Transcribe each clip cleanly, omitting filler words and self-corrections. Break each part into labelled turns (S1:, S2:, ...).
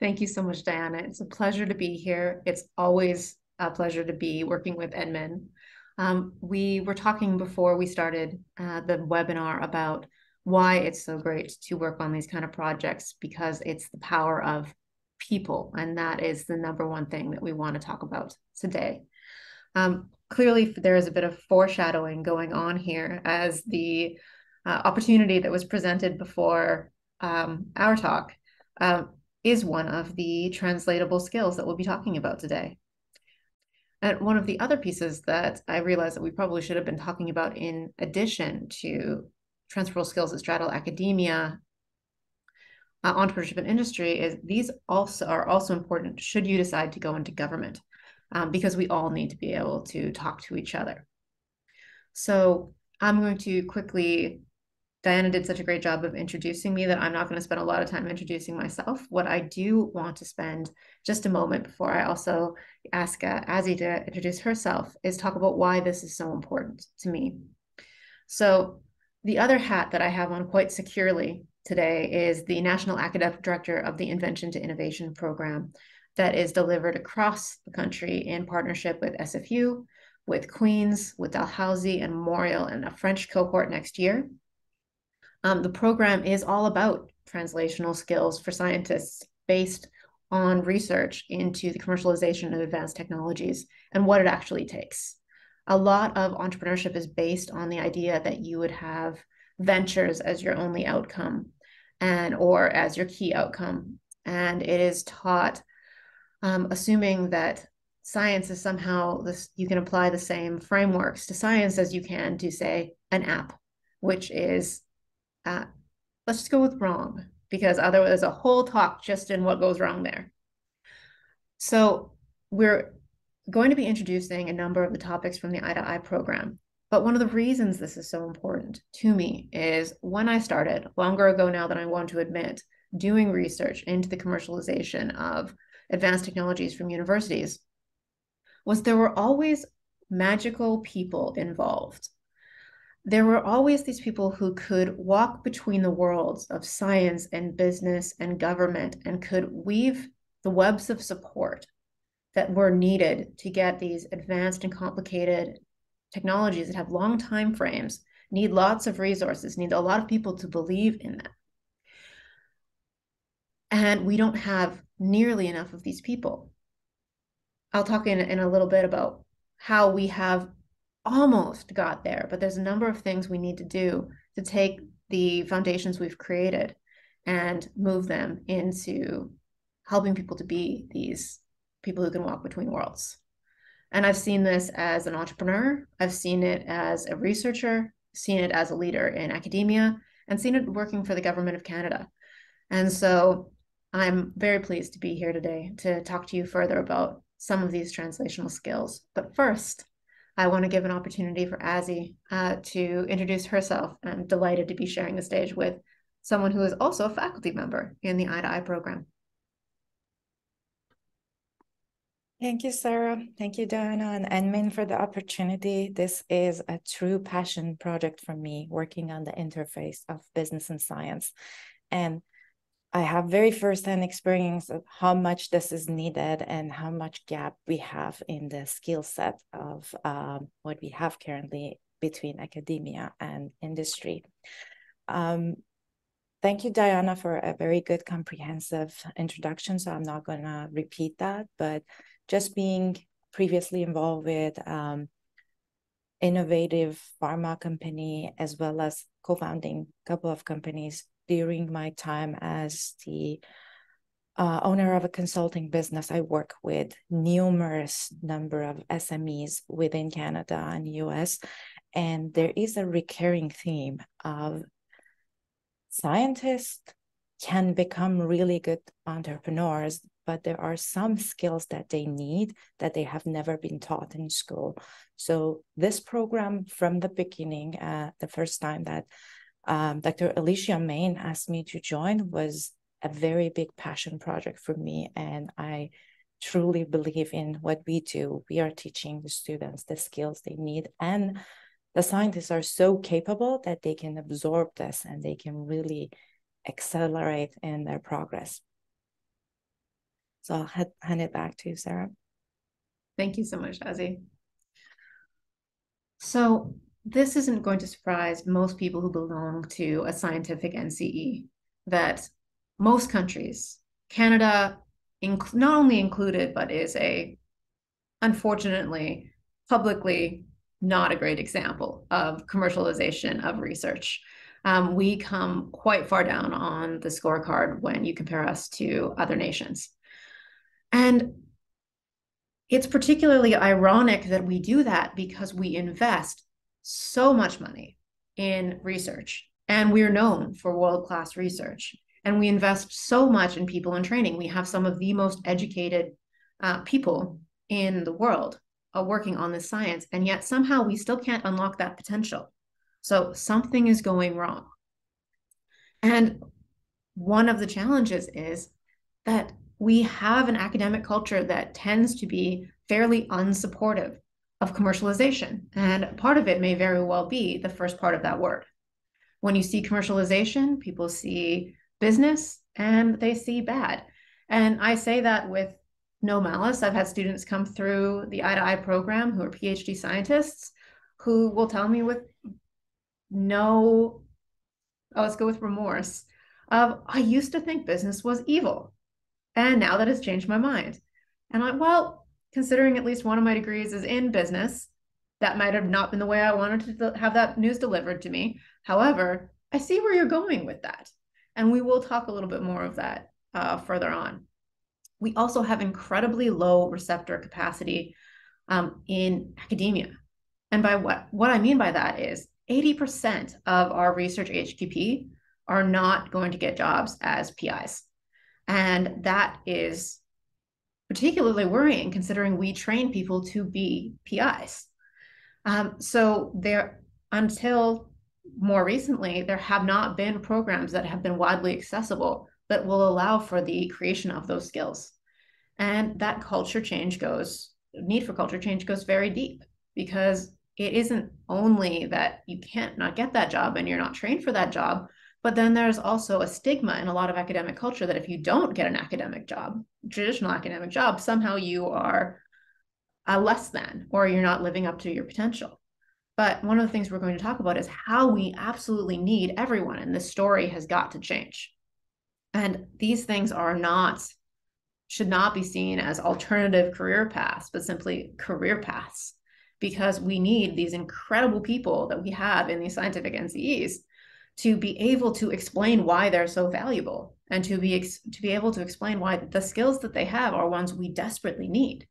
S1: Thank you so much, Diana. It's a pleasure to be here. It's always a pleasure to be working with Edmund. We were talking before we started the webinar about why it's so great to work on these kind of projects because it's the power of people, and that is the number one thing that we want to talk about today. Clearly, there is a bit of foreshadowing going on here as the opportunity that was presented before our talk uh, is one of the translatable skills that we'll be talking about today. And one of the other pieces that I realized that we probably should have been talking about in addition to transferable skills at straddle academia, entrepreneurship and industry is these also are also important should you decide to go into government, because we all need to be able to talk to each other. So I'm going to quickly Diana did such a great job of introducing me that I'm not going to spend a lot of time introducing myself. What I do want to spend just a moment before I also ask Azzy to introduce herself is talk about why this is so important to me. So the other hat that I have on quite securely today is the National Academic Director of the Invention to Innovation program that is delivered across the country in partnership with SFU, with Queen's, with Dalhousie and Memorial, and a French cohort next year. The program is all about translational skills for scientists based on research into the commercialization of advanced technologies and what it actually takes. A lot of entrepreneurship is based on the idea that you would have ventures as your only outcome or as your key outcome. And it is taught assuming that science is somehow you can apply the same frameworks to science as you can to, say, an app, which is let's just go with wrong, because otherwise there's a whole talk just in what goes wrong there. So we're going to be introducing a number of the topics from the Eye-to-Eye program. But one of the reasons this is so important to me is when I started, longer ago now than I want to admit, doing research into the commercialization of advanced technologies from universities, was there were always magical people involved. There were always these people who could walk between the worlds of science and business and government and could weave the webs of support that were needed to get these advanced and complicated technologies that have long time frames, need lots of resources, need a lot of people to believe in them. And we don't have nearly enough of these people. I'll talk in a little bit about how we have almost got there, but there's a number of things we need to do to take the foundations we've created and move them into helping people to be these people who can walk between worlds. And I've seen this as an entrepreneur, I've seen it as a researcher, seen it as a leader in academia, and seen it working for the government of Canada. And so I'm very pleased to be here today to talk to you further about some of these translational skills. But first, I want to give an opportunity for Azzy to introduce herself. I'm delighted to be sharing the stage with someone who is also a faculty member in the Eye-to-Eye program.
S2: Thank you, Sarah. Thank you, Diana and Enmin, for the opportunity. This is a true passion project for me, working on the interface of business and science. And I have very firsthand experience of how much this is needed and how much gap we have in the skill set of what we have currently between academia and industry. Thank you, Diana, for a very good comprehensive introduction. So I'm not going to repeat that, but just being previously involved with innovative pharma company, as well as co-founding a couple of companies during my time as the owner of a consulting business, I work with numerous number of SMEs within Canada and US, and there is a recurring theme of scientists can become really good entrepreneurs, but there are some skills that they need that they have never been taught in school. So this program from the beginning, the first time that Dr. Alicia Main asked me to join was a very big passion project for me. And I truly believe in what we do. We are teaching the students the skills they need. And the scientists are so capable that they can absorb this and they can really accelerate in their progress. So I'll hand it back to you, Sarah.
S1: Thank you so much, Azzy. So this isn't going to surprise most people who belong to a scientific NCE that most countries, Canada not only included, but is unfortunately, publicly not a great example of commercialization of research. We come quite far down on the scorecard when you compare us to other nations. And it's particularly ironic that we do that because we invest so much money in research and we're known for world-class research. And we invest so much in people and training. We have some of the most educated people in the world working on this science. And yet somehow we still can't unlock that potential. So something is going wrong. And one of the challenges is that we have an academic culture that tends to be fairly unsupportive of commercialization. And part of it may very well be the first part of that word. When you see commercialization, people see business and they see bad. And I say that with no malice. I've had students come through the Eye program who are PhD scientists who will tell me with let's go with remorse, I used to think business was evil. And now that has changed my mind. And I'm like, well, considering at least one of my degrees is in business, that might have not been the way I wanted to have that news delivered to me. However, I see where you're going with that. And we will talk a little bit more of that further on. We also have incredibly low receptor capacity in academia. And by what I mean by that is 80% of our research HQP are not going to get jobs as PIs. And that is particularly worrying considering we train people to be PIs. So until more recently, there have not been programs that have been widely accessible that will allow for the creation of those skills. And that need for culture change goes very deep because it isn't only that you can't not get that job and you're not trained for that job, but then there's also a stigma in a lot of academic culture that if you don't get an academic job, traditional academic job, somehow you are a less than, or you're not living up to your potential. But one of the things we're going to talk about is how we absolutely need everyone, and this story has got to change. And these things should not be seen as alternative career paths, but simply career paths, because we need these incredible people that we have in these scientific NCEs to be able to explain why they're so valuable and to be able to explain why the skills that they have are ones we desperately need.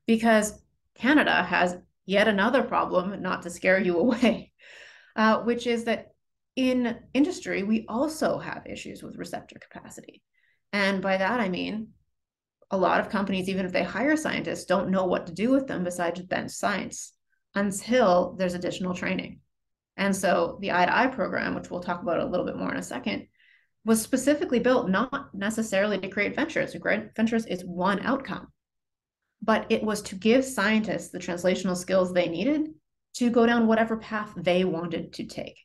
S1: Because Canada has yet another problem, not to scare you away, which is that in industry, we also have issues with receptor capacity. And by that, I mean, a lot of companies, even if they hire scientists, don't know what to do with them besides bench science until there's additional training. And so the Eye program, which we'll talk about a little bit more in a second, was specifically built not necessarily to create ventures. Ventures is one outcome, but it was to give scientists the translational skills they needed to go down whatever path they wanted to take.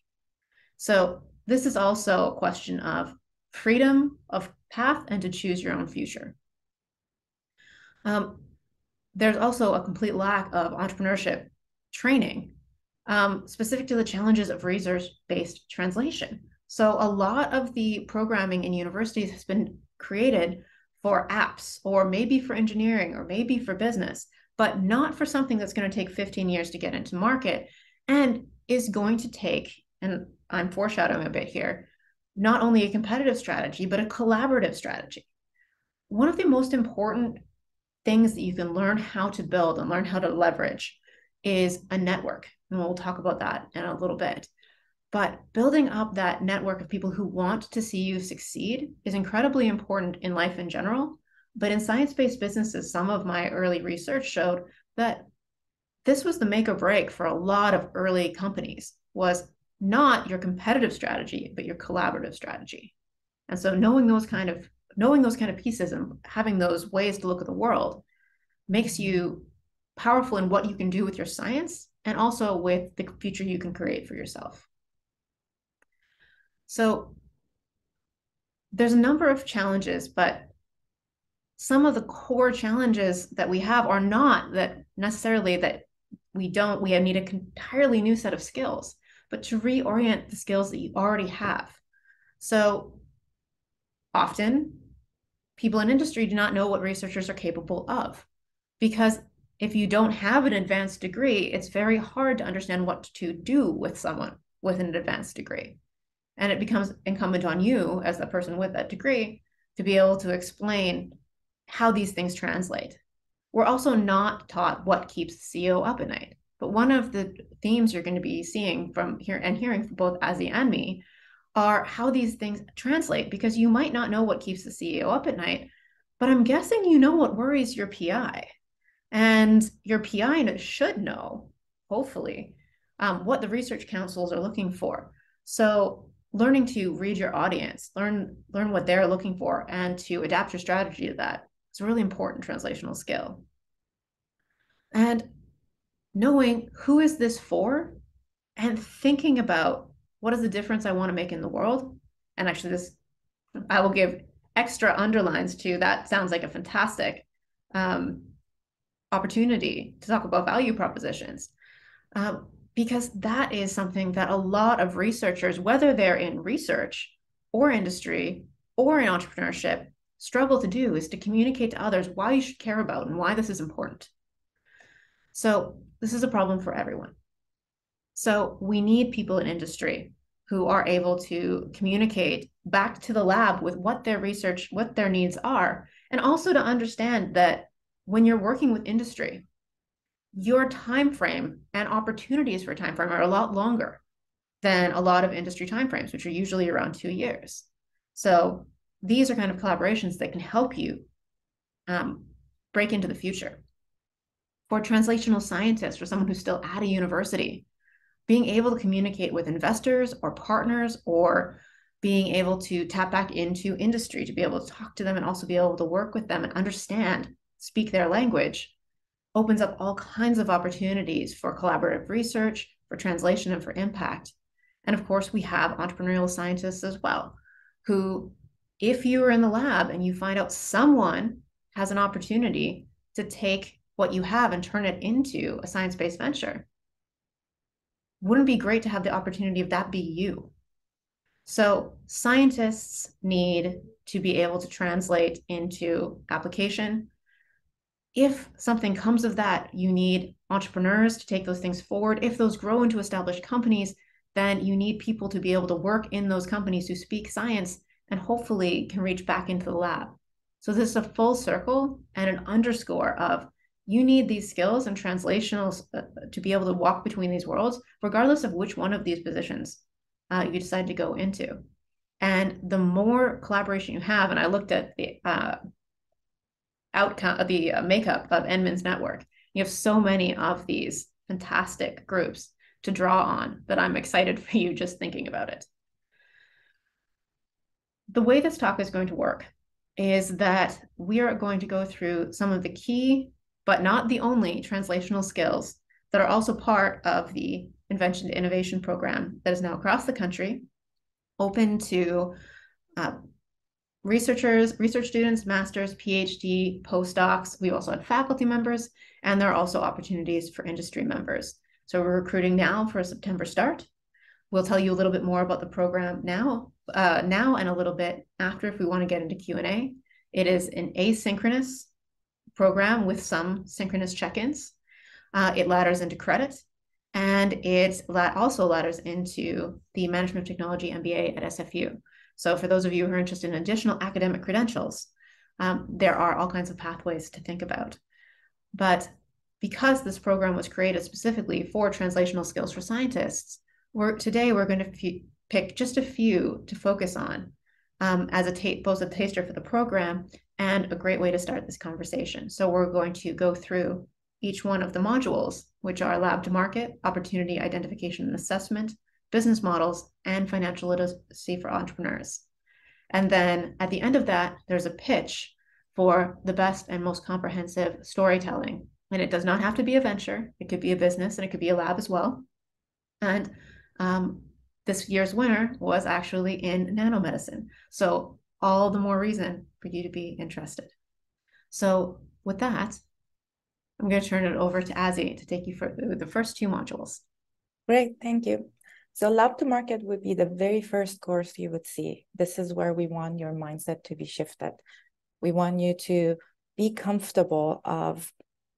S1: So this is also a question of freedom of path and to choose your own future. There's also a complete lack of entrepreneurship training specific to the challenges of research-based translation. So a lot of the programming in universities has been created for apps or maybe for engineering or maybe for business, but not for something that's going to take 15 years to get into market and is going to take, and I'm foreshadowing a bit here, not only a competitive strategy, but a collaborative strategy. One of the most important things that you can learn how to build and learn how to leverage is a network. And we'll talk about that in a little bit. But building up that network of people who want to see you succeed is incredibly important in life in general. But in science-based businesses, some of my early research showed that this was the make or break for a lot of early companies, was not your competitive strategy, but your collaborative strategy. And so knowing those kind of pieces and having those ways to look at the world makes you powerful in what you can do with your science and also with the future you can create for yourself. So there's a number of challenges, but some of the core challenges that we have are not that necessarily that we need an entirely new set of skills, but to reorient the skills that you already have. So often people in industry do not know what researchers are capable of, because if you don't have an advanced degree, it's very hard to understand what to do with someone with an advanced degree. And it becomes incumbent on you as the person with that degree to be able to explain how these things translate. We're also not taught what keeps the CEO up at night. But one of the themes you're going to be seeing from here and hearing from both Azzy and me are how these things translate, because you might not know what keeps the CEO up at night, but I'm guessing you know what worries your PI. And your PI should know, hopefully, what the research councils are looking for. So learning to read your audience, learn what they're looking for, and to adapt your strategy to that is a really important translational skill. And knowing who is this for, and thinking about what is the difference I want to make in the world. And actually, this I will give extra underlines to that. Sounds like a fantastic opportunity to talk about value propositions. Because that is something that a lot of researchers, whether they're in research or industry or in entrepreneurship, struggle to do, is to communicate to others why you should care about and why this is important. So this is a problem for everyone. So we need people in industry who are able to communicate back to the lab with what their research, what their needs are, and also to understand that when you're working with industry, your time frame and opportunities for time frame are a lot longer than a lot of industry timeframes, which are usually around 2 years. So these are kind of collaborations that can help you break into the future. For translational scientists, or someone who's still at a university, being able to communicate with investors or partners, or being able to tap back into industry to be able to talk to them and also be able to work with them and understand, speak their language, opens up all kinds of opportunities for collaborative research, for translation, and for impact. And of course, we have entrepreneurial scientists as well, who, if you are in the lab and you find out someone has an opportunity to take what you have and turn it into a science-based venture, wouldn't it be great to have the opportunity of that be you? So scientists need to be able to translate into application. If something comes of that, you need entrepreneurs to take those things forward. If those grow into established companies, then you need people to be able to work in those companies who speak science and hopefully can reach back into the lab. So this is a full circle and an underscore of you need these skills and translationals to be able to walk between these worlds, regardless of which one of these positions you decide to go into. And the more collaboration you have, and I looked at the outcome, the makeup of Enman's network, you have so many of these fantastic groups to draw on that I'm excited for you just thinking about it. The way this talk is going to work is that we are going to go through some of the key, but not the only, translational skills that are also part of the Invention to Innovation program that is now across the country, open to researchers, research students, masters, PhD, postdocs. We also had faculty members, and there are also opportunities for industry members. So we're recruiting now for a September start. We'll tell you a little bit more about the program now and a little bit after if we want to get into Q&A. It is an asynchronous program with some synchronous check-ins. It ladders into credit, and it also ladders into the Management of Technology MBA at SFU. So for those of you who are interested in additional academic credentials, there are all kinds of pathways to think about. But because this program was created specifically for translational skills for scientists, today we're going to pick just a few to focus on as both a taster for the program and a great way to start this conversation. So we're going to go through each one of the modules, which are lab to market, opportunity identification and assessment, business models, and financial literacy for entrepreneurs. And then at the end of that, there's a pitch for the best and most comprehensive storytelling. And it does not have to be a venture. It could be a business and it could be a lab as well. And this year's winner was actually in nanomedicine. So all the more reason for you to be interested. So with that, I'm going to turn it over to Azzy to take you through the first two modules.
S2: Great, thank you. So lab to market would be the very first course you would see. This is where we want your mindset to be shifted. We want you to be comfortable of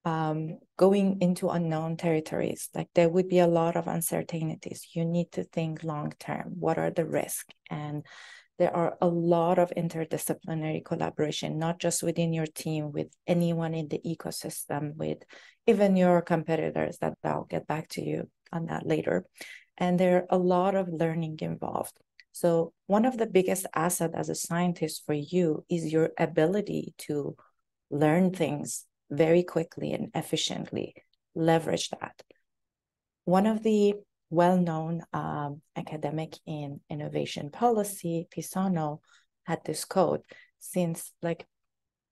S2: going into unknown territories. Like there would be a lot of uncertainties. You need to think long term. What are the risks? And there are a lot of interdisciplinary collaboration, not just within your team, with anyone in the ecosystem, with even your competitors, that I'll get back to you on that later. And there are a lot of learning involved. So one of the biggest assets as a scientist for you is your ability to learn things very quickly and efficiently. Leverage that. One of the well-known academic in innovation policy, Pisano, had this quote. Since like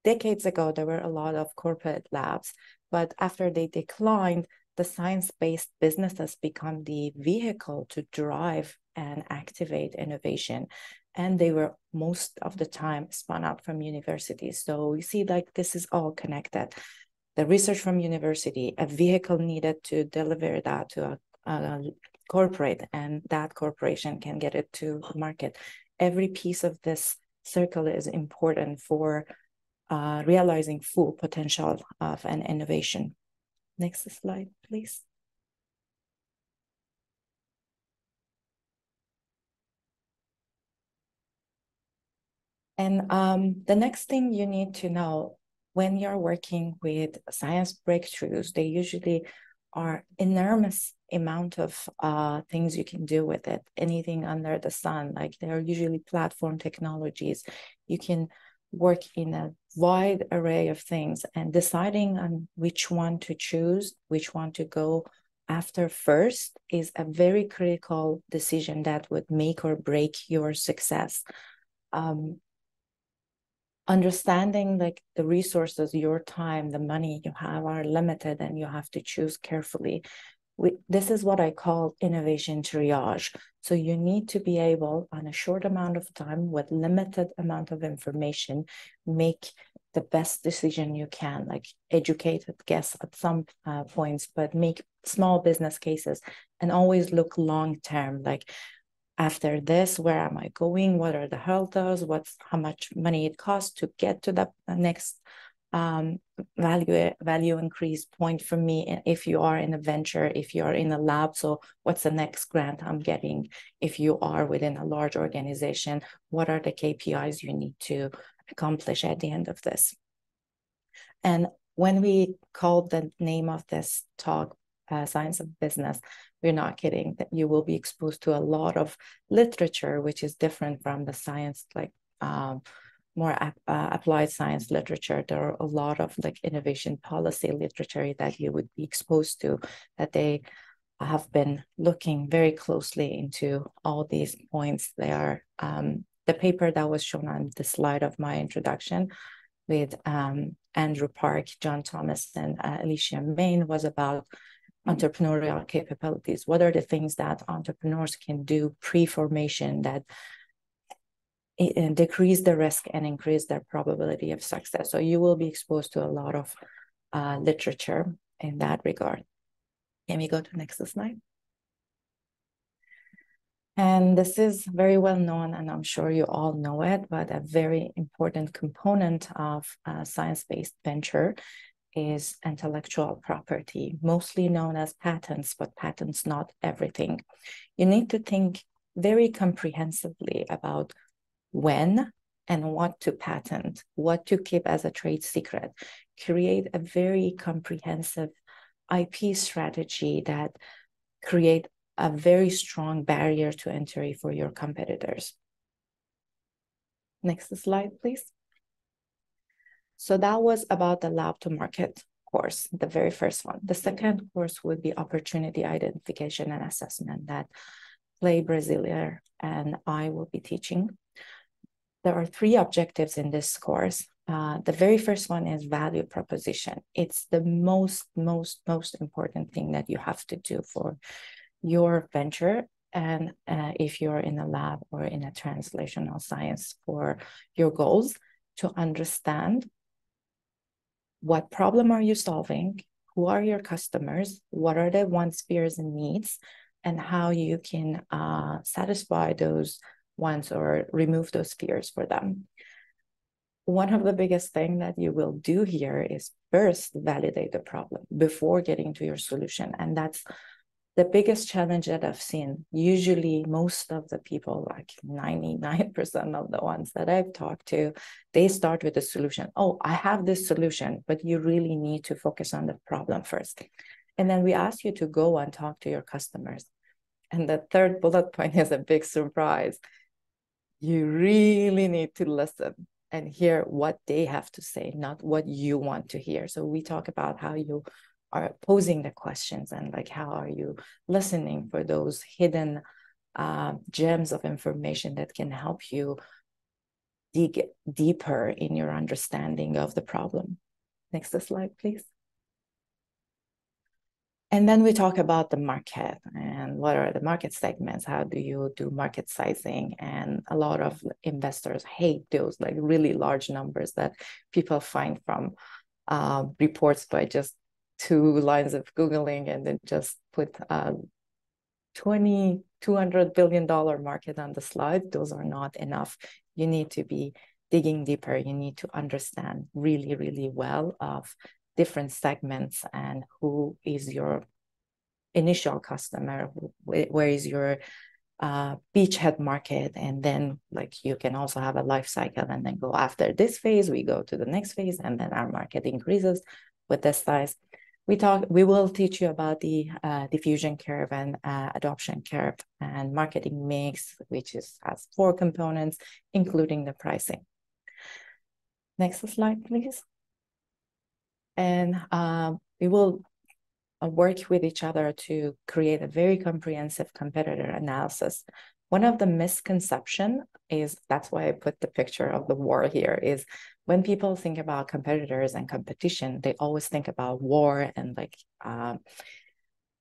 S2: decades ago, there were a lot of corporate labs, but after they declined, the science-based businesses become the vehicle to drive and activate innovation. And they were most of the time spun out from universities. So you see, like this is all connected. The research from university, a vehicle needed to deliver that to a corporate, and that corporation can get it to market. Every piece of this circle is important for realizing full potential of an innovation. Next slide, please. And the next thing you need to know when you're working with science breakthroughs, they usually are enormous amount of things you can do with it, anything under the sun. Like they're usually platform technologies. You can work in a wide array of things, and deciding on which one to choose, which one to go after first is a very critical decision that would make or break your success. Understanding like the resources, your time, the money you have are limited, and you have to choose carefully. This is what I call innovation triage. So you need to be able, on a short amount of time with limited amount of information, make the best decision you can, like educated guess at some points, but make small business cases and always look long term. Like after this, where am I going? What are the hurdles? How much money it costs to get to the next value increase point for me if you are in a venture, if you are in a lab. So what's the next grant I'm getting? If you are within a large organization, what are the KPIs you need to accomplish at the end of this? And when we called the name of this talk Science of Business, we're not kidding, that you will be exposed to a lot of literature, which is different from the science, like more applied science literature. There are a lot of like innovation policy literature that you would be exposed to, that they have been looking very closely into all these points. They are the paper that was shown on the slide of my introduction with Andrew Park, John Thomas, and Alicia Main was about entrepreneurial capabilities. What are the things that entrepreneurs can do pre-formation that decrease the risk and increase their probability of success? So you will be exposed to a lot of literature in that regard. Can we go to the next slide? And this is very well known, and I'm sure you all know it, but a very important component of science-based venture is intellectual property, mostly known as patents, but patents not everything. You need to think very comprehensively about when and what to patent, what to keep as a trade secret. Create a very comprehensive IP strategy that create a very strong barrier to entry for your competitors. Next slide, please. So that was about the lab to market course, the very first one. The second course would be opportunity identification and assessment that Clay Brasilia and I will be teaching. There are 3 objectives in this course. The very first one is value proposition. It's the most important thing that you have to do for your venture, and if you're in a lab or in a translational science for your goals, to understand what problem are you solving? Who are your customers? What are their wants, fears, and needs? And how you can satisfy those wants or remove those fears for them. One of the biggest things that you will do here is first validate the problem before getting to your solution. And that's the biggest challenge that I've seen. Usually most of the people, like 99% of the ones that I've talked to, they start with a solution. Oh, I have this solution, but you really need to focus on the problem first. And then we ask you to go and talk to your customers. And the third bullet point is a big surprise. You really need to listen and hear what they have to say, not what you want to hear. So we talk about how you are posing the questions and like how are you listening for those hidden gems of information that can help you dig deeper in your understanding of the problem. Next slide, please. And then we talk about the market and what are the market segments? How do you do market sizing? And a lot of investors hate those like really large numbers that people find from reports by just 2 lines of Googling and then just put $200 billion market on the slide. Those are not enough. You need to be digging deeper. You need to understand really, really well of different segments and who is your initial customer, where is your beachhead market, and then like you can also have a life cycle and then go after this phase, we go to the next phase, and then our market increases with this size. We will teach you about the diffusion curve and adoption curve and marketing mix, which has 4 components, including the pricing. Next slide, please. And we will work with each other to create a very comprehensive competitor analysis. One of the misconceptions is, that's why I put the picture of the war here, is when people think about competitors and competition, they always think about war and like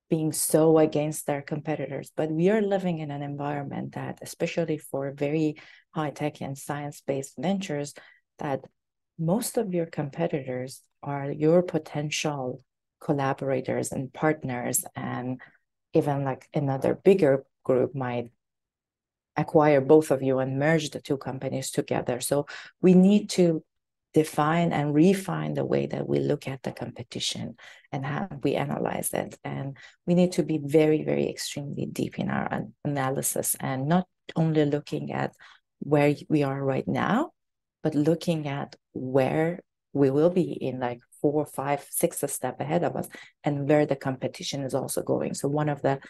S2: being so against their competitors. But we are living in an environment that, especially for very high-tech and science-based ventures, that most of your competitors are your potential collaborators and partners, and even like another bigger group might acquire both of you and merge the 2 companies together. So we need to define and refine the way that we look at the competition and how we analyze it. And we need to be very, very extremely deep in our analysis and not only looking at where we are right now, but looking at where we will be in like 4, 5, 6 a step ahead of us, and where the competition is also going. So one of the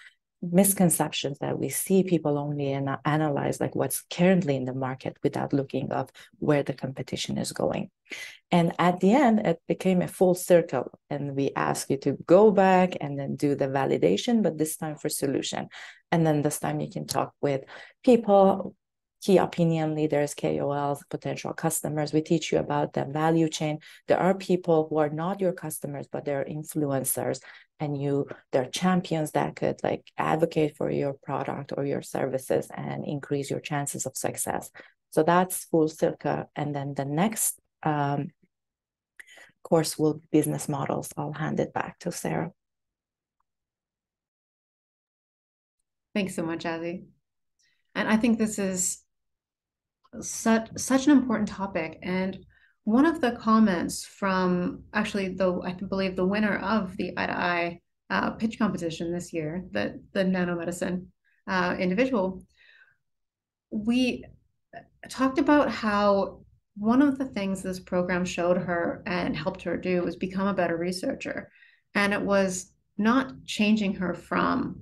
S2: misconceptions that we see, people only analyze like what's currently in the market without looking of where the competition is going. And at the end, it became a full circle, and we ask you to go back and then do the validation, but this time for solution. And then this time you can talk with people, key opinion leaders, KOLs, potential customers. We teach you about the value chain. There are people who are not your customers, but they're influencers, and they're champions that could like advocate for your product or your services and increase your chances of success. So that's full circle. And then the next course will be business models. I'll hand it back to Sarah.
S1: Thanks so much, Azzy. And I think this is such an important topic. And one of the comments from actually I believe the winner of the Eye to Eye pitch competition this year, the nanomedicine individual, we talked about how one of the things this program showed her and helped her do was become a better researcher. And it was not changing her from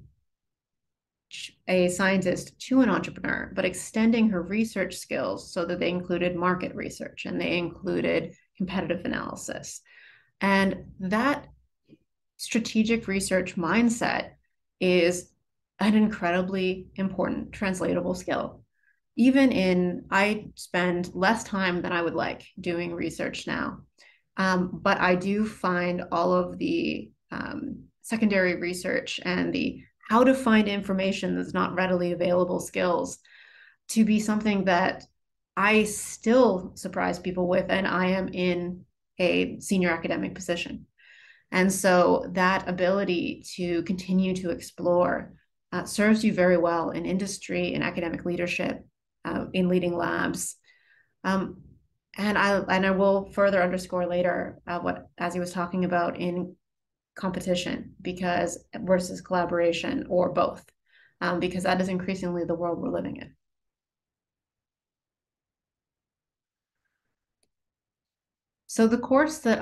S1: a scientist to an entrepreneur, but extending her research skills so that they included market research and they included competitive analysis. And that strategic research mindset is an incredibly important translatable skill. I spend less time than I would like doing research now, but I do find all of the secondary research and the how to find information that's not readily available skills to be something that I still surprise people with, and I am in a senior academic position. And so that ability to continue to explore serves you very well in industry, in academic leadership, in leading labs. Um, and I will further underscore later what as he was talking about in competition because versus collaboration or both, because that is increasingly the world we're living in. So the course that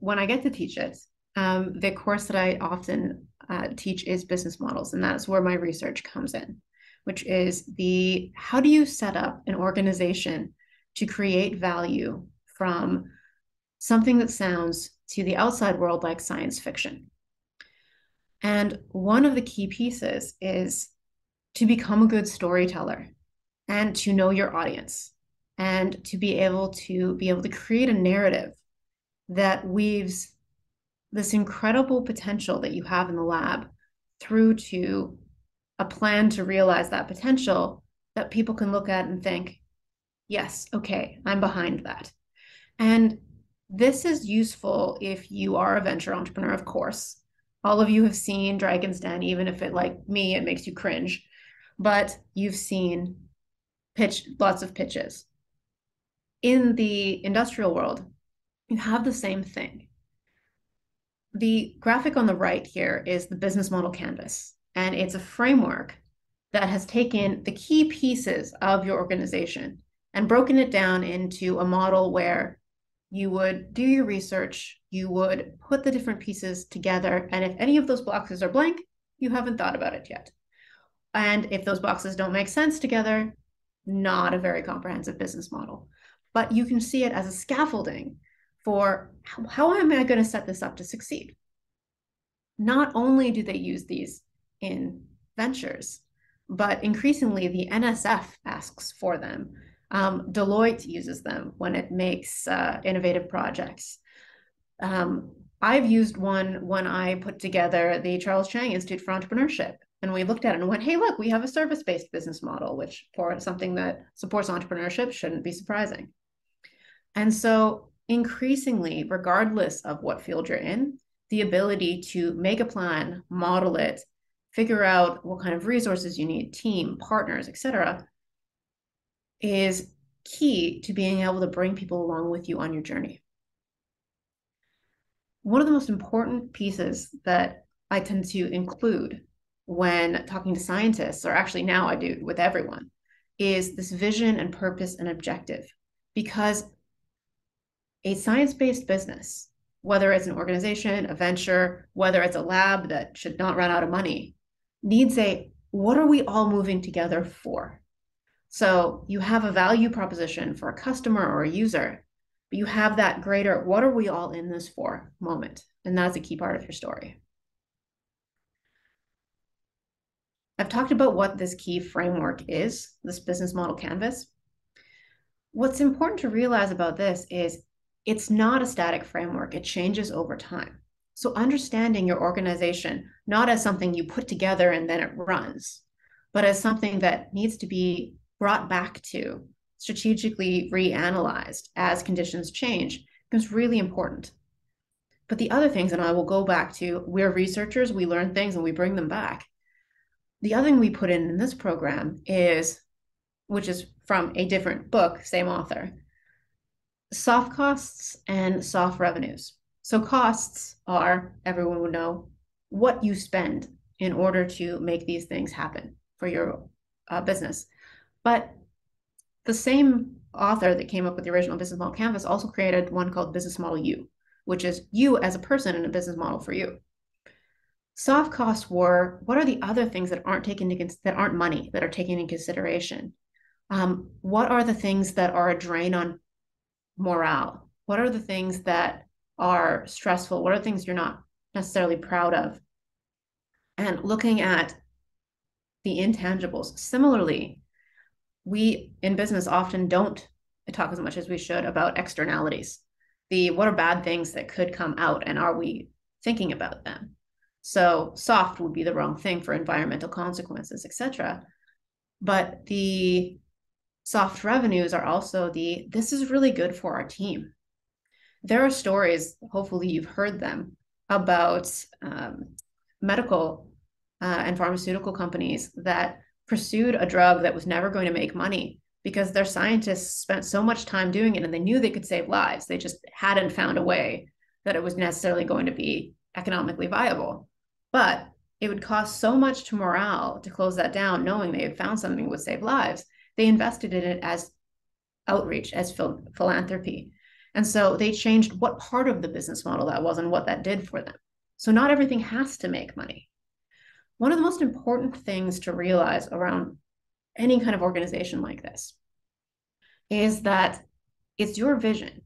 S1: when I get to teach it, the course that I often teach is business models, and that's where my research comes in, which is how do you set up an organization to create value from something that sounds to the outside world like science fiction. And one of the key pieces is to become a good storyteller and to know your audience and to be able to create a narrative that weaves this incredible potential that you have in the lab through to a plan to realize that potential that people can look at and think, yes, okay, I'm behind that. And this is useful if you are a venture entrepreneur, of course. All of you have seen Dragon's Den, even if like me, it makes you cringe, but you've seen lots of pitches. In the industrial world, you have the same thing. The graphic on the right here is the business model canvas, and it's a framework that has taken the key pieces of your organization and broken it down into a model where you would do your research, you would put the different pieces together, and if any of those boxes are blank, you haven't thought about it yet. And if those boxes don't make sense together, not a very comprehensive business model. But you can see it as a scaffolding for how am I going to set this up to succeed? Not only do they use these in ventures, but increasingly the NSF asks for them. Deloitte uses them when it makes innovative projects. I've used one when I put together the Charles Chang Institute for Entrepreneurship. And we looked at it and went, hey, look, we have a service-based business model, which for something that supports entrepreneurship shouldn't be surprising. And so increasingly, regardless of what field you're in, the ability to make a plan, model it, figure out what kind of resources you need, team, partners, etc., is key to being able to bring people along with you on your journey. One of the most important pieces that I tend to include when talking to scientists, or actually now I do with everyone, is this vision and purpose and objective. Because a science-based business, whether it's an organization, a venture, whether it's a lab that should not run out of money, needs what are we all moving together for? So you have a value proposition for a customer or a user, but you have that greater, what are we all in this for moment? And that's a key part of your story. I've talked about what this key framework is, this business model canvas. What's important to realize about this is it's not a static framework. It changes over time. So understanding your organization, not as something you put together and then it runs, but as something that needs to be brought back to, strategically reanalyzed as conditions change, becomes really important. But the other things, and I will go back to, we're researchers, we learn things and we bring them back. The other thing we put in this program is, which is from a different book, same author, soft costs and soft revenues. So costs are, everyone would know, what you spend in order to make these things happen for your business. But the same author that came up with the original business model canvas also created one called Business Model U, which is you as a person and a business model for you. Soft costs were, what are the other things that aren't money, that are taken into consideration? What are the things that are a drain on morale? What are the things that are stressful? What are things you're not necessarily proud of? And looking at the intangibles. Similarly, we in business often don't talk as much as we should about externalities. What are bad things that could come out, and are we thinking about them? So soft would be the wrong thing for environmental consequences, etc. But the soft revenues are also this is really good for our team. There are stories, hopefully you've heard them, about medical and pharmaceutical companies that pursued a drug that was never going to make money because their scientists spent so much time doing it and they knew they could save lives. They just hadn't found a way that it was necessarily going to be economically viable. But it would cost so much to morale to close that down, knowing they had found something that would save lives. They invested in it as outreach, as philanthropy. And so they changed what part of the business model that was and what that did for them. So not everything has to make money. One of the most important things to realize around any kind of organization like this is that it's your vision.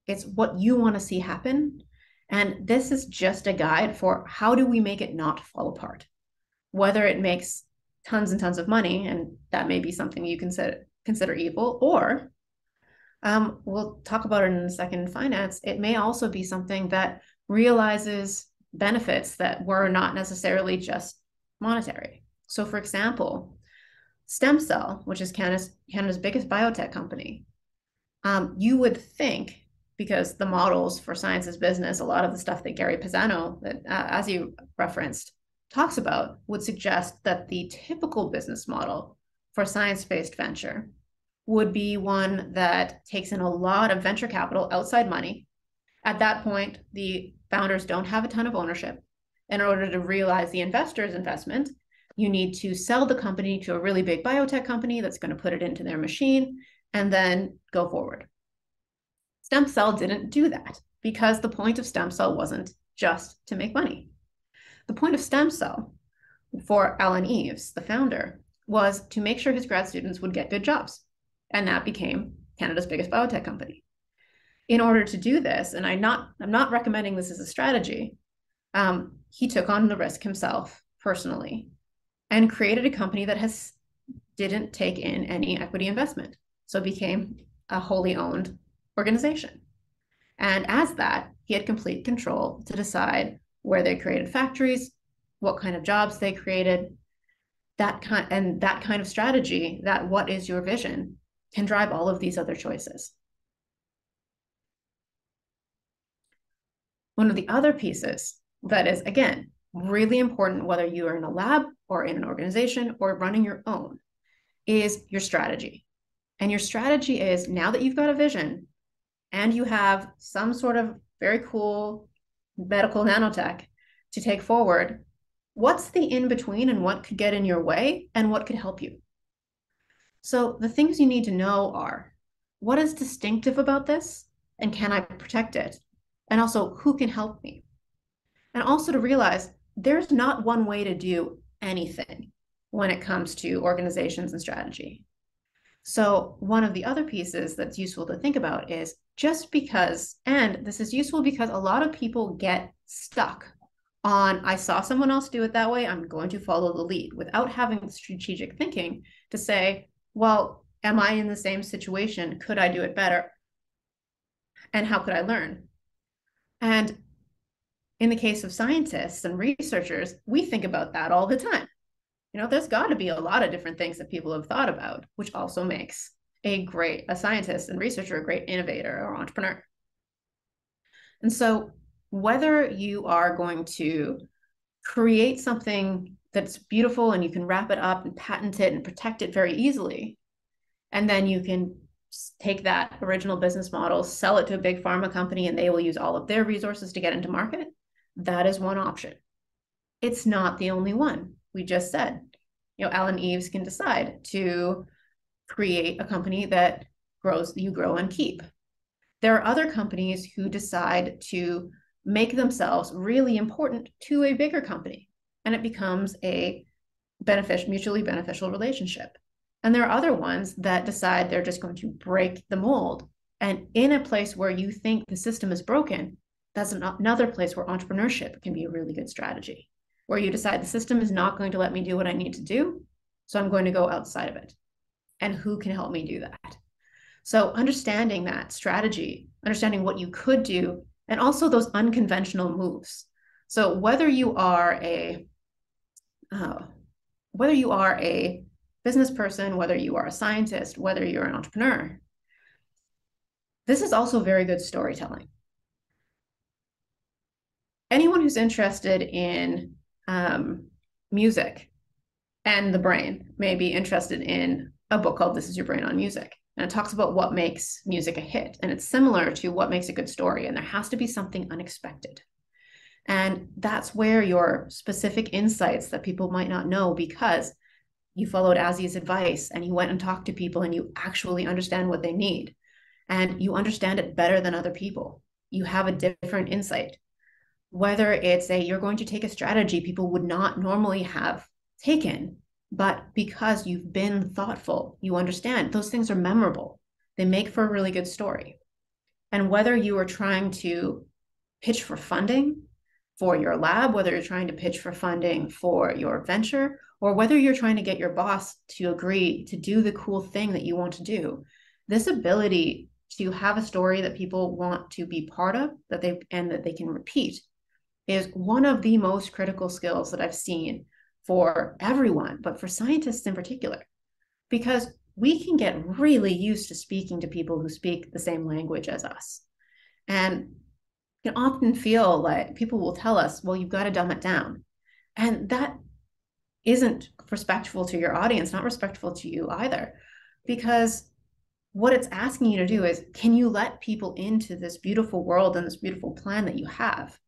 S1: It's what you want to see happen. And this is just a guide for how do we make it not fall apart, whether it makes tons and tons of money, and that may be something you consider evil, or we'll talk about it in a second in finance, it may also be something that realizes benefits that were not necessarily just monetary. So for example, Stem Cell, which is Canada's biggest biotech company, you would think, because the models for science is business, a lot of the stuff that Gary Pisano, that as you referenced, talks about would suggest that the typical business model for science-based venture would be one that takes in a lot of venture capital, outside money. At that point, the founders don't have a ton of ownership. In order to realize the investor's investment, you need to sell the company to a really big biotech company that's going to put it into their machine and then go forward. Stem Cell didn't do that because the point of Stem Cell wasn't just to make money. The point of Stem Cell for Alan Eves, the founder, was to make sure his grad students would get good jobs. And that became Canada's biggest biotech company. In order to do this, and I'm not recommending this as a strategy, he took on the risk himself personally and created a company that didn't take in any equity investment. So it became a wholly owned organization. And as that, he had complete control to decide where they created factories, what kind of jobs they created, that kind of strategy, that what is your vision, can drive all of these other choices. One of the other pieces that is, again, really important, whether you are in a lab or in an organization or running your own, is your strategy. And your strategy is, now that you've got a vision and you have some sort of very cool medical nanotech to take forward, what's the in-between and what could get in your way and what could help you? So the things you need to know are, what is distinctive about this and can I protect it? And also, who can help me? And also to realize there's not one way to do anything when it comes to organizations and strategy. So one of the other pieces that's useful to think about is, just because, and this is useful because a lot of people get stuck on, I saw someone else do it that way, I'm going to follow the lead, without having strategic thinking to say, well, am I in the same situation? Could I do it better? And how could I learn? And in the case of scientists and researchers, we think about that all the time. You know, there's got to be a lot of different things that people have thought about, which also makes a scientist and researcher a great innovator or entrepreneur. And so whether you are going to create something that's beautiful and you can wrap it up and patent it and protect it very easily, and then you can take that original business model, sell it to a big pharma company, and they will use all of their resources to get into market, that is one option. It's not the only one. We just said, Alan Eves can decide to create a company that you grow and keep. There are other companies who decide to make themselves really important to a bigger company, and it becomes a mutually beneficial relationship. And there are other ones that decide they're just going to break the mold. And in a place where you think the system is broken, that's another place where entrepreneurship can be a really good strategy, where you decide the system is not going to let me do what I need to do, so I'm going to go outside of it. And who can help me do that? So understanding that strategy, understanding what you could do, and also those unconventional moves. So whether you are a business person, whether you are a scientist, whether you're an entrepreneur, this is also very good storytelling. anyone who's interested in music and the brain may be interested in a book called This Is Your Brain on Music. And it talks about what makes music a hit. And it's similar to what makes a good story. And there has to be something unexpected. And that's where your specific insights that people might not know, because you followed Azzy's advice and you went and talked to people and you actually understand what they need. And you understand it better than other people. You have a different insight. Whether it's you're going to take a strategy people would not normally have taken, but because you've been thoughtful, you understand those things are memorable. They make for a really good story. And whether you are trying to pitch for funding for your lab, whether you're trying to pitch for funding for your venture, or whether you're trying to get your boss to agree to do the cool thing that you want to do, this ability to have a story that people want to be part of, that they can repeat, is one of the most critical skills that I've seen for everyone, but for scientists in particular, because we can get really used to speaking to people who speak the same language as us. And you can often feel like people will tell us, well, you've got to dumb it down. And that isn't respectful to your audience, not respectful to you either, because what it's asking you to do is, can you let people into this beautiful world and this beautiful plan that you have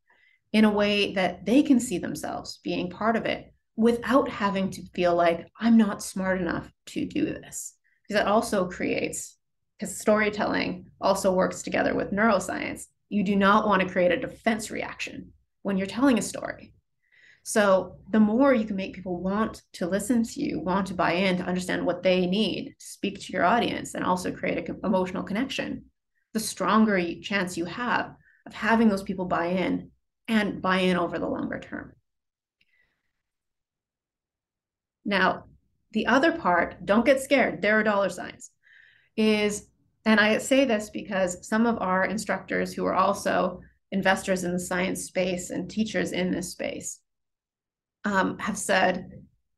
S1: in a way that they can see themselves being part of it without having to feel like I'm not smart enough to do this? Because that also creates, because storytelling also works together with neuroscience. You do not want to create a defense reaction when you're telling a story. So the more you can make people want to listen to you, want to buy in, to understand what they need to speak to your audience and also create an emotional connection, the stronger chance you have of having those people buy in and buy in over the longer term. Now, the other part, don't get scared, there are dollar signs, is, and I say this because some of our instructors who are also investors in the science space and teachers in this space have said,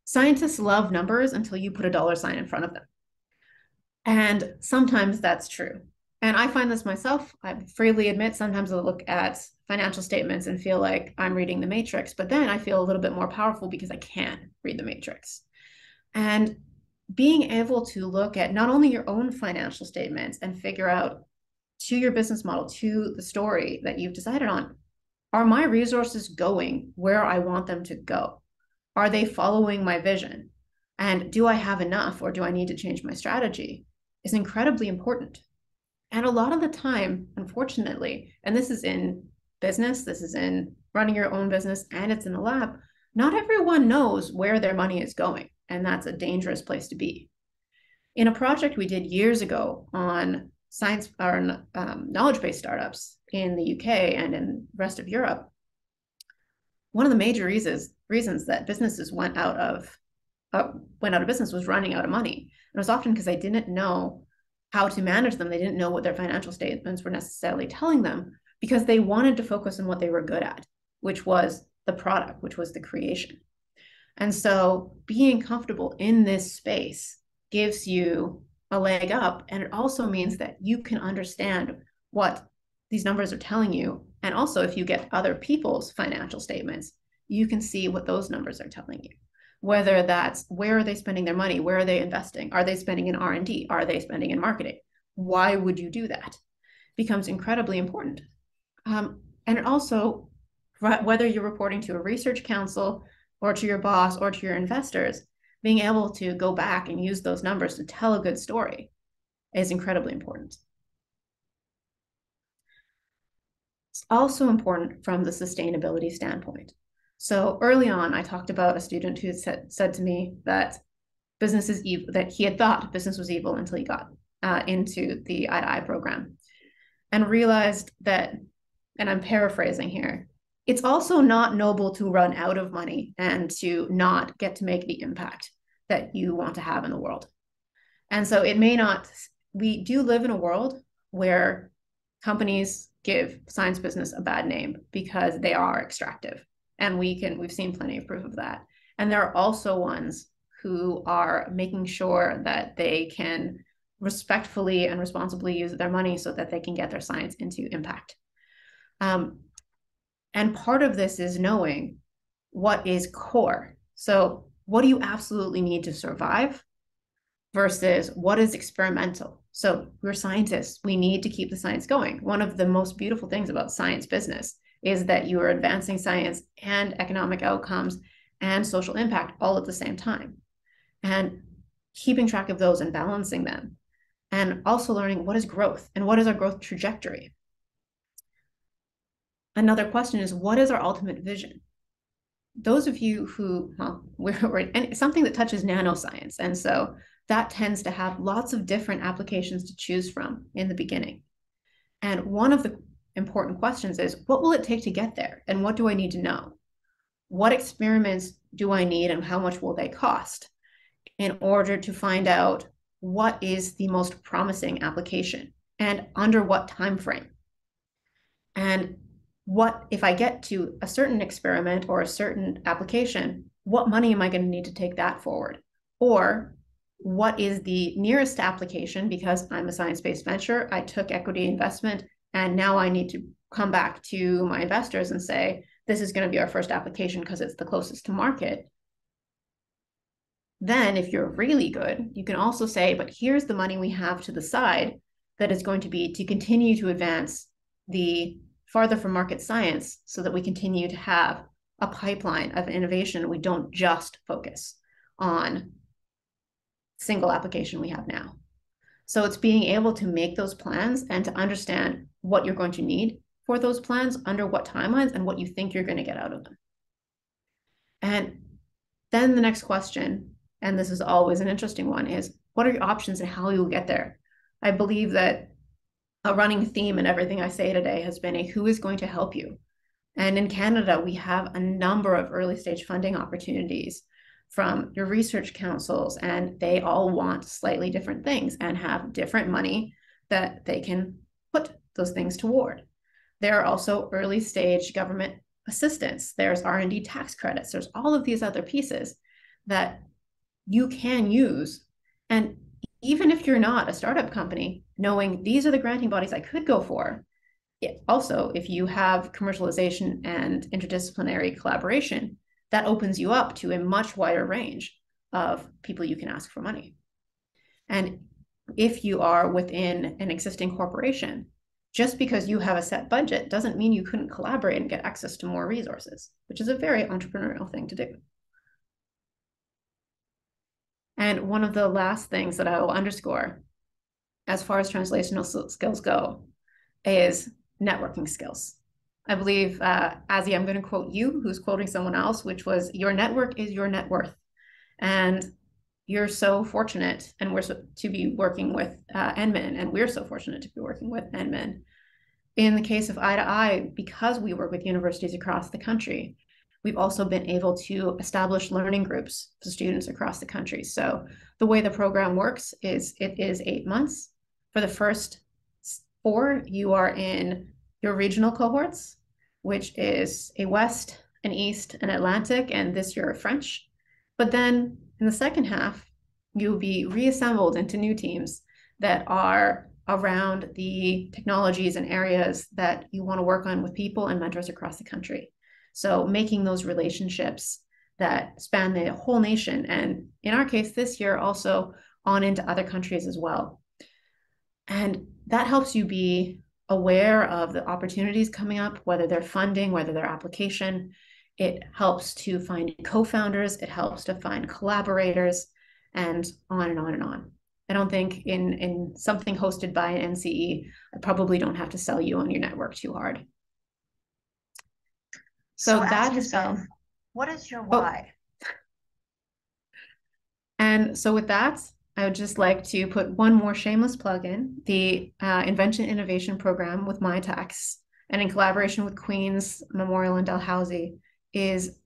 S1: scientists love numbers until you put a dollar sign in front of them. And sometimes that's true. And I find this myself. I freely admit sometimes I look at financial statements and feel like I'm reading the Matrix, but then I feel a little bit more powerful because I can read the Matrix. And being able to look at not only your own financial statements and figure out, to your business model, to the story that you've decided on, are my resources going where I want them to go? Are they following my vision? And do I have enough, or do I need to change my strategy? Is incredibly important. And a lot of the time, unfortunately, and this is in business, this is in running your own business, and it's in the lab, not everyone knows where their money is going. And that's a dangerous place to be. In a project we did years ago on science or knowledge-based startups in the UK and in the rest of Europe, one of the major reasons that businesses went out of business was running out of money. And it was often because they didn't know how to manage them. They didn't know what their financial statements were necessarily telling them, because they wanted to focus on what they were good at, which was the product, which was the creation. And so being comfortable in this space gives you a leg up. And it also means that you can understand what these numbers are telling you. And also, if you get other people's financial statements, you can see what those numbers are telling you. Whether that's, where are they spending their money? Where are they investing? Are they spending in R&D? Are they spending in marketing? Why would you do that? Becomes incredibly important. And it also, whether you're reporting to a research council or to your boss or to your investors, being able to go back and use those numbers to tell a good story is incredibly important. It's also important from the sustainability standpoint. So early on, I talked about a student who said to me that business is evil, that he had thought business was evil until he got into the I program and realized that, and I'm paraphrasing here, it's also not noble to run out of money and to not get to make the impact that you want to have in the world. And so it may not, we do live in a world where companies give science business a bad name because they are extractive. And we've seen plenty of proof of that. And there are also ones who are making sure that they can respectfully and responsibly use their money so that they can get their science into impact. And And part of this is knowing what is core. So what do you absolutely need to survive versus what is experimental? So we're scientists. We need to keep the science going. One of the most beautiful things about science business is that you are advancing science and economic outcomes and social impact all at the same time. And keeping track of those and balancing them. And also learning what is growth and what is our growth trajectory. Another question is, what is our ultimate vision? Those of you who, well, we're in something that touches nanoscience. And so that tends to have lots of different applications to choose from in the beginning. And one of the important questions is, what will it take to get there? And what do I need to know? What experiments do I need and how much will they cost in order to find out what is the most promising application and under what time frame? And what if I get to a certain experiment or a certain application, what money am I going to need to take that forward? Or what is the nearest application, because I'm a science-based venture, I took equity investment, and now I need to come back to my investors and say, this is going to be our first application because it's the closest to market. Then if you're really good, you can also say, but here's the money we have to the side that is going to be to continue to advance the farther from market science so that we continue to have a pipeline of innovation. We don't just focus on single application we have now. So it's being able to make those plans and to understand what you're going to need for those plans, under what timelines, and what you think you're going to get out of them. And then the next question, and this is always an interesting one, is what are your options and how you will get there? I believe that a running theme in everything I say today has been who is going to help you? And in Canada, we have a number of early stage funding opportunities from your research councils, and they all want slightly different things and have different money that they can put those things toward. There are also early stage government assistance. There's R&D tax credits. There's all of these other pieces that you can use. And even if you're not a startup company, knowing these are the granting bodies I could go for. Also, if you have commercialization and interdisciplinary collaboration, that opens you up to a much wider range of people you can ask for money. And if you are within an existing corporation, just because you have a set budget doesn't mean you couldn't collaborate and get access to more resources, which is a very entrepreneurial thing to do. And one of the last things that I will underscore as far as translational skills go is networking skills. I believe, Azzy, I'm going to quote you, who's quoting someone else, which was, your network is your net worth. And you're so fortunate, and to be working with Enmin, and we're so fortunate to be working with Enmin. In the case of Eye to Eye, because we work with universities across the country, we've also been able to establish learning groups for students across the country. So the way the program works is it is 8 months. For the first 4, you are in your regional cohorts, which is a West, an East, an Atlantic, and this year French. But then in the second half, you'll be reassembled into new teams that are around the technologies and areas that you want to work on with people and mentors across the country. So making those relationships that span the whole nation, and in our case this year also on into other countries as well. And that helps you be aware of the opportunities coming up, whether they're funding, whether they're application. It helps to find co-founders, it helps to find collaborators, and on and on and on. I don't think in something hosted by an NCE, I probably don't have to sell you on your network too hard. So that has been,
S3: what is your why?
S1: And so with that, I would just like to put one more shameless plug in. The Invention Innovation Program with Mitacs, and in collaboration with Queen's Memorial in Dalhousie, is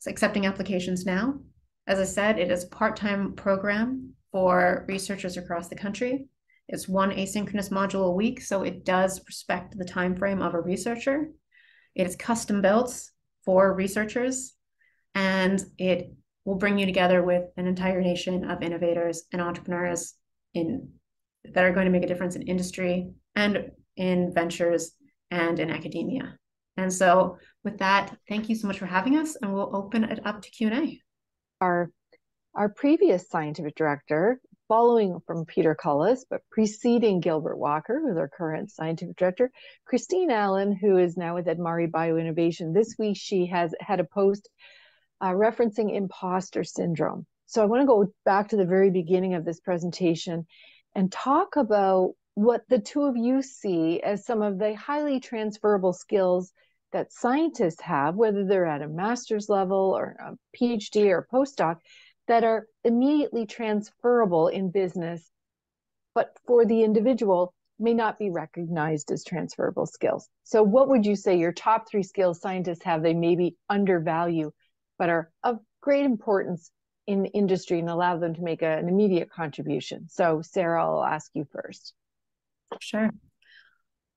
S1: accepting applications now. As I said, it is a part-time program for researchers across the country. It's 1 asynchronous module a week, so it does respect the time frame of a researcher. It is custom built for researchers, and it will bring you together with an entire nation of innovators and entrepreneurs that are going to make a difference in industry and in ventures and in academia. And so with that, thank you so much for having us, and we'll open it up to Q&A.
S4: Our previous scientific director, following from Peter Cullis, but preceding Gilbert Walker, who's our current scientific director, Christine Allen, who is now with Edmari Bioinnovation. This week, she has had a post referencing imposter syndrome. So I want to go back to the very beginning of this presentation and talk about what the two of you see as some of the highly transferable skills that scientists have, whether they're at a master's level or a PhD or postdoc, that are immediately transferable in business, but for the individual may not be recognized as transferable skills. So what would you say your top 3 skills scientists have they maybe undervalue, but are of great importance in the industry and allow them to make an immediate contribution? So Sarah, I'll ask you first.
S1: Sure.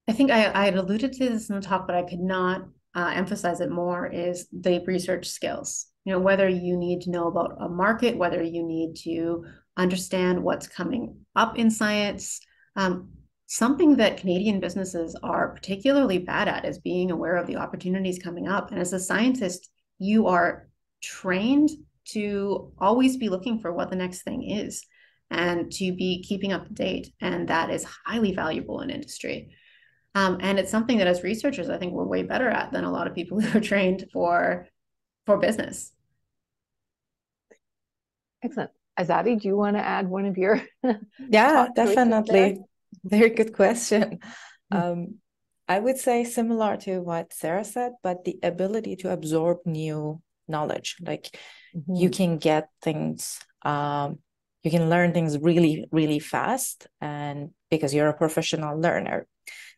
S1: I think I had alluded to this in the talk, but I could not emphasize it more, is the research skills. You know, whether you need to know about a market, whether you need to understand what's coming up in science. Something that Canadian businesses are particularly bad at is being aware of the opportunities coming up. And as a scientist, you are trained to always be looking for what the next thing is and to be keeping up to date. And that is highly valuable in industry. And it's something that as researchers, I think we're way better at than a lot of people who are trained for business.
S4: Excellent. Azadi, do you want to add one of your
S2: Yeah, definitely. Very good question. I would say similar to what Sarah said, but the ability to absorb new knowledge. Like you can get things, you can learn things really, really fast, and because you're a professional learner.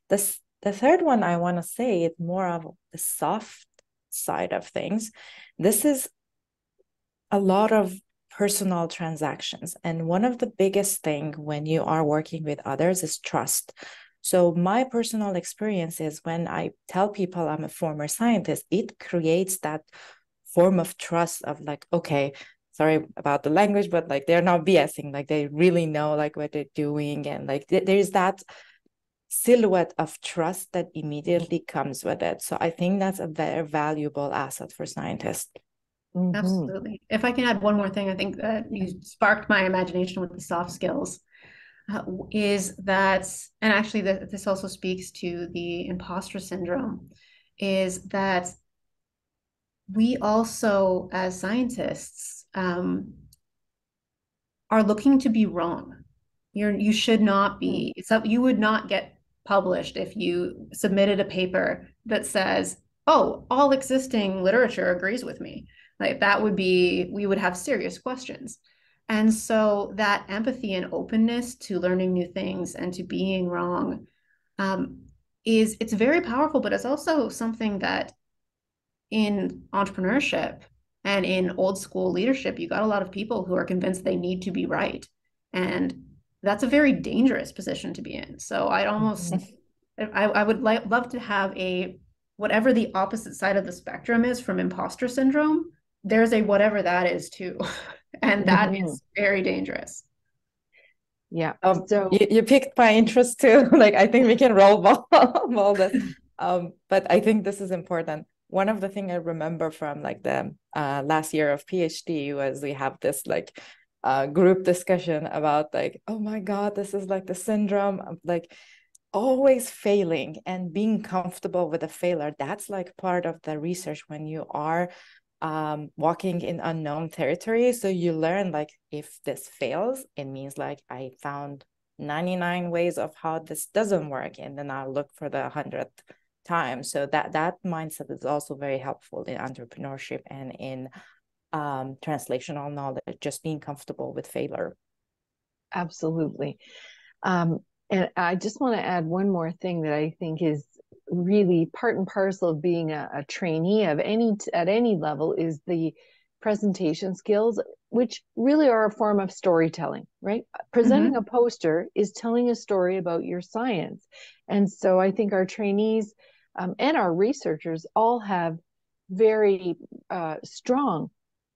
S2: The third one I want to say is more of the soft side of things. This is a lot of personal transactions. And one of the biggest thing when you are working with others is trust. So my personal experience is when I tell people I'm a former scientist, it creates that form of trust of like, okay, sorry about the language, but like they're not BSing, like they really know like what they're doing. And like there's that silhouette of trust that immediately comes with it. So I think that's a very valuable asset for scientists.
S1: Absolutely. If I can add one more thing, I think that you sparked my imagination with the soft skills, is that, and actually this also speaks to the imposter syndrome, is that we also, as scientists, are looking to be wrong. You should not be, so you would not get published if you submitted a paper that says, oh, all existing literature agrees with me. Like that would be, we would have serious questions. And so that empathy and openness to learning new things and to being wrong it's very powerful, but it's also something that in entrepreneurship and in old school leadership, you got a lot of people who are convinced they need to be right. And that's a very dangerous position to be in. So I'd almost, I would love to have whatever the opposite side of the spectrum is from imposter syndrome, there's a whatever that is too. And that is very dangerous.
S4: Yeah.
S2: So you picked my interest too. Like, I think we can roll ball this. But I think this is important. One of the things I remember from like the last year of PhD was we have this like group discussion about like, oh my God, this is like the syndrome of like always failing and being comfortable with a failure. That's like part of the research when you are walking in unknown territory. So you learn like if this fails, it means like I found 99 ways of how this doesn't work, and then I'll look for the 100th time. So that mindset is also very helpful in entrepreneurship and in translational knowledge, just being comfortable with failure.
S4: Absolutely. And I just want to add one more thing that I think is really part and parcel of being a trainee of at any level is the presentation skills, which really are a form of storytelling, right? Presenting a poster is telling a story about your science. And so I think our trainees and our researchers all have very strong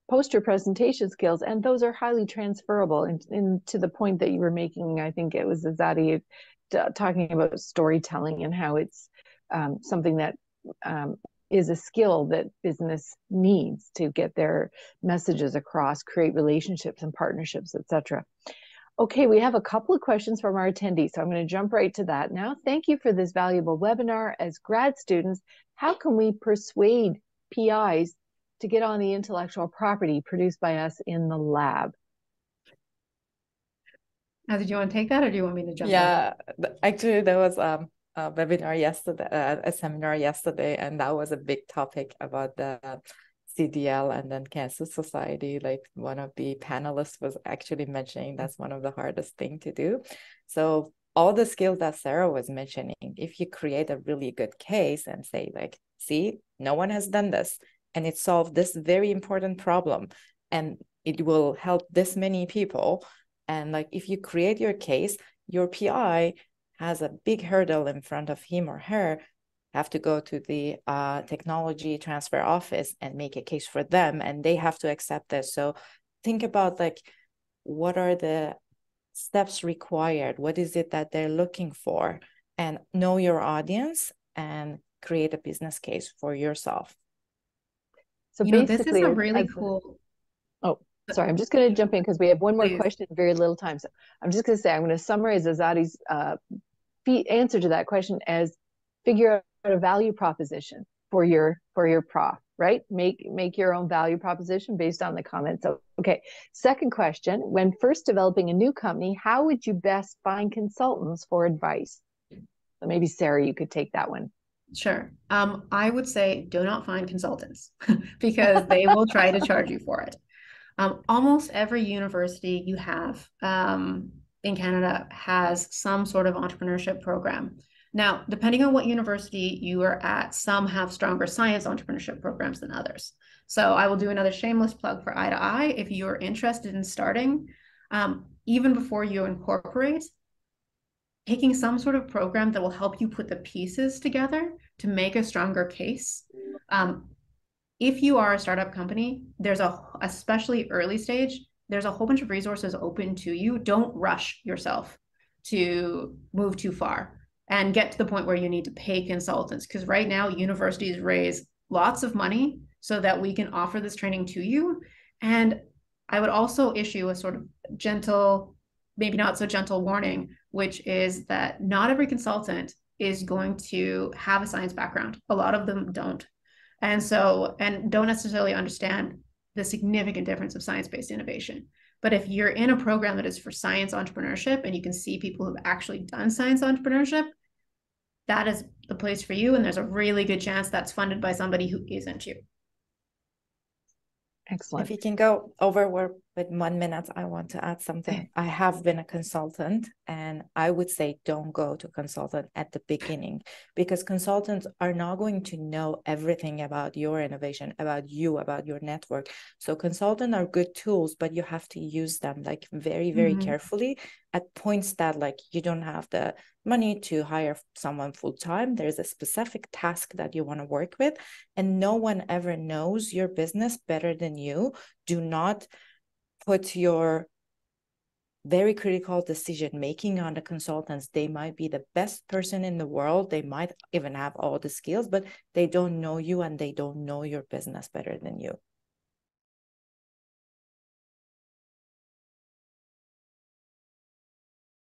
S4: poster presentation skills, and those are highly transferable. And to the point that you were making, I think it was Azadi talking about storytelling and how it's something that is a skill that business needs to get their messages across, create relationships and partnerships, etc. Okay, we have a couple of questions from our attendees, so I'm going to jump right to that now. Thank you for this valuable webinar. As grad students, how can we persuade PIs to get on the intellectual property produced by us in the lab?
S1: Now, did you want to take that, or do you want me to jump in?
S2: Yeah, actually, there was a webinar yesterday, a seminar yesterday, and that was a big topic about the CDL and then Cancer Society. Like one of the panelists was actually mentioning that's one of the hardest thing to do. So all the skills that Sarah was mentioning, if you create a really good case and say like, see, no one has done this, and it solved this very important problem, and it will help this many people. And like, if you create your case, your PI has a big hurdle in front of him or her, have to go to the technology transfer office and make a case for them, and they have to accept this. So think about like, what are the steps required? What is it that they're looking for? And know your audience and create a business case for yourself.
S4: So
S1: This is a really cool.
S4: Oh, sorry, I'm just going to jump in because we have one more
S1: Please.
S4: question in very little time. So I'm just going to say, I'm going to summarize Azadi's answer to that question as figure out a value proposition for your prof, right? Make your own value proposition based on the comments. So, okay. Second question, when first developing a new company, how would you best find consultants for advice? So maybe Sarah, you could take that one.
S1: Sure. I would say do not find consultants because they will try to charge you for it. Almost every university you have in Canada has some sort of entrepreneurship program. Now, depending on what university you are at, some have stronger science entrepreneurship programs than others. So I will do another shameless plug for Eye to Eye. If you're interested in starting, even before you incorporate, taking some sort of program that will help you put the pieces together to make a stronger case. If you are a startup company, there's especially early stage, there's a whole bunch of resources open to you. Don't rush yourself to move too far and get to the point where you need to pay consultants. Because right now, universities raise lots of money so that we can offer this training to you. And I would also issue a sort of gentle, maybe not so gentle warning, which is that not every consultant is going to have a science background. A lot of them don't. And don't necessarily understand the significant difference of science-based innovation. But if you're in a program that is for science entrepreneurship and you can see people who've actually done science entrepreneurship, that is the place for you. And there's a really good chance that's funded by somebody who isn't you.
S4: Excellent.
S2: If you can go over with 1 minute, I want to add something. I have been a consultant, and I would say don't go to consultant at the beginning, because consultants are not going to know everything about your innovation, about you, about your network. So consultants are good tools, but you have to use them like very, very carefully at points that like you don't have the money to hire someone full-time. There's a specific task that you want to work with, and no one ever knows your business better than you. Do not put your very critical decision making on the consultants. They might be the best person in the world. They might even have all the skills, but they don't know you and they don't know your business better than you.